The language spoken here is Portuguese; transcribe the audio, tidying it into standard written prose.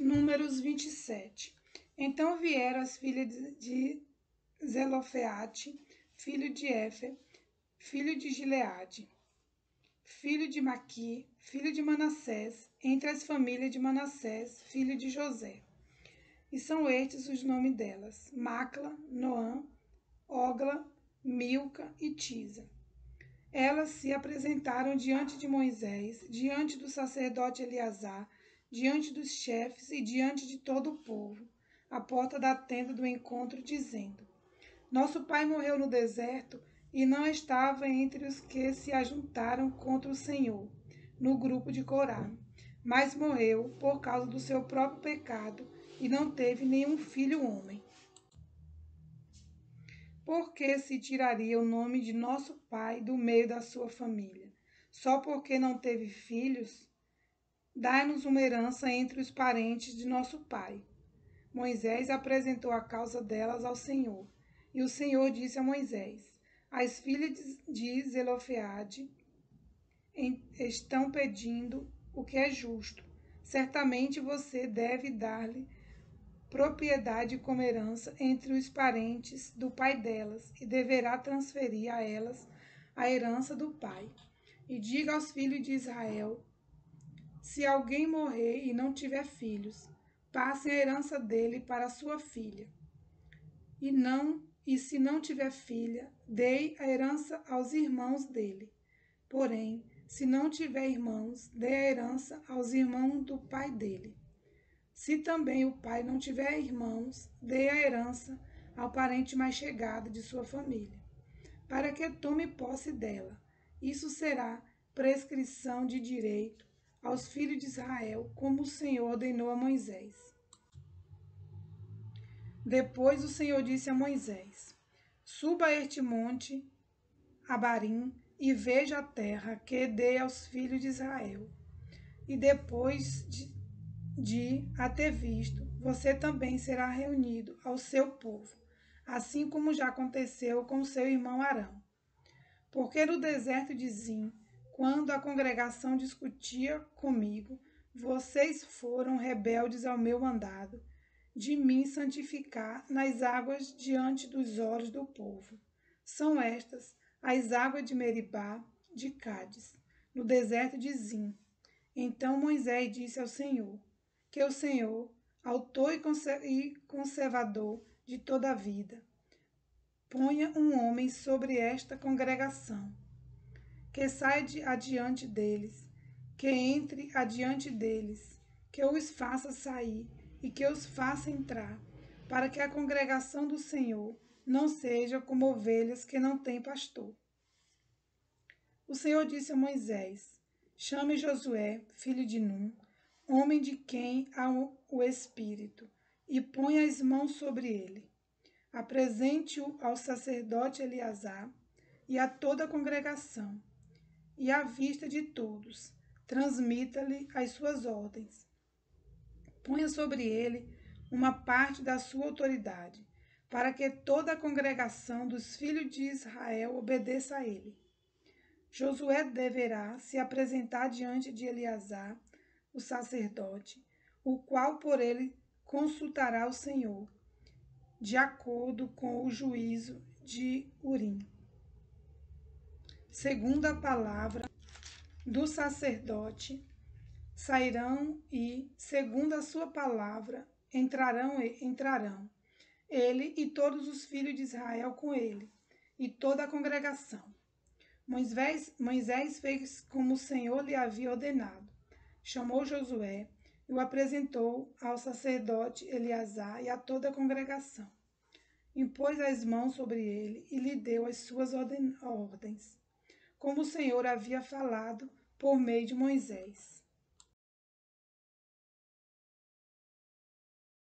Números 27. Então vieram as filhas de Zelofeate, filho de Éfer, filho de Gileade, filho de Maqui, filho de Manassés, entre as famílias de Manassés, filho de José. E são estes os nomes delas: Macla, Noã, Ogla, Milca e Tisa. Elas se apresentaram diante de Moisés, diante do sacerdote Eleazar, diante dos chefes e diante de todo o povo, à porta da tenda do encontro, dizendo: Nosso pai morreu no deserto e não estava entre os que se ajuntaram contra o Senhor, no grupo de Corá, mas morreu por causa do seu próprio pecado e não teve nenhum filho homem. Por que se tiraria o nome de nosso pai do meio da sua família? Só porque não teve filhos? Dai-nos uma herança entre os parentes de nosso pai. Moisés apresentou a causa delas ao Senhor. E o Senhor disse a Moisés: As filhas de Zelofeade estão pedindo o que é justo. Certamente você deve dar-lhe propriedade como herança entre os parentes do pai delas, e deverá transferir a elas a herança do pai. E diga aos filhos de Israel: se alguém morrer e não tiver filhos, passem a herança dele para sua filha. E se não tiver filha, dei a herança aos irmãos dele. Porém, se não tiver irmãos, dê a herança aos irmãos do pai dele. Se também o pai não tiver irmãos, dê a herança ao parente mais chegado de sua família, para que tome posse dela. Isso será prescrição de direito aos filhos de Israel, como o Senhor ordenou a Moisés. Depois o Senhor disse a Moisés: Suba a este monte, Abarim, e veja a terra que dei aos filhos de Israel. E depois de a ter visto, você também será reunido ao seu povo, assim como já aconteceu com seu irmão Arão. Porque no deserto de Zim, quando a congregação discutia comigo, vocês foram rebeldes ao meu mandado, de mim santificar nas águas diante dos olhos do povo. São estas as águas de Meribá, de Cádiz, no deserto de Zim. Então Moisés disse ao Senhor: que o Senhor, autor e conservador de toda a vida, ponha um homem sobre esta congregação, que saia adiante deles, que entre adiante deles, que os faça sair e que os faça entrar, para que a congregação do Senhor não seja como ovelhas que não têm pastor. O Senhor disse a Moisés: chame Josué, filho de Num, homem de quem há o Espírito, e ponha as mãos sobre ele. Apresente-o ao sacerdote Eleazar e a toda a congregação, e à vista de todos, transmita-lhe as suas ordens. Ponha sobre ele uma parte da sua autoridade, para que toda a congregação dos filhos de Israel obedeça a ele. Josué deverá se apresentar diante de Eleazar, o sacerdote, o qual por ele consultará o Senhor, de acordo com o juízo de Urim. Segundo a palavra do sacerdote, sairão e, segundo a sua palavra, entrarão ele e todos os filhos de Israel com ele, e toda a congregação. Moisés fez como o Senhor lhe havia ordenado. Chamou Josué e o apresentou ao sacerdote Eleazar e a toda a congregação. Impôs as mãos sobre ele e lhe deu as suas ordens, como o Senhor havia falado por meio de Moisés.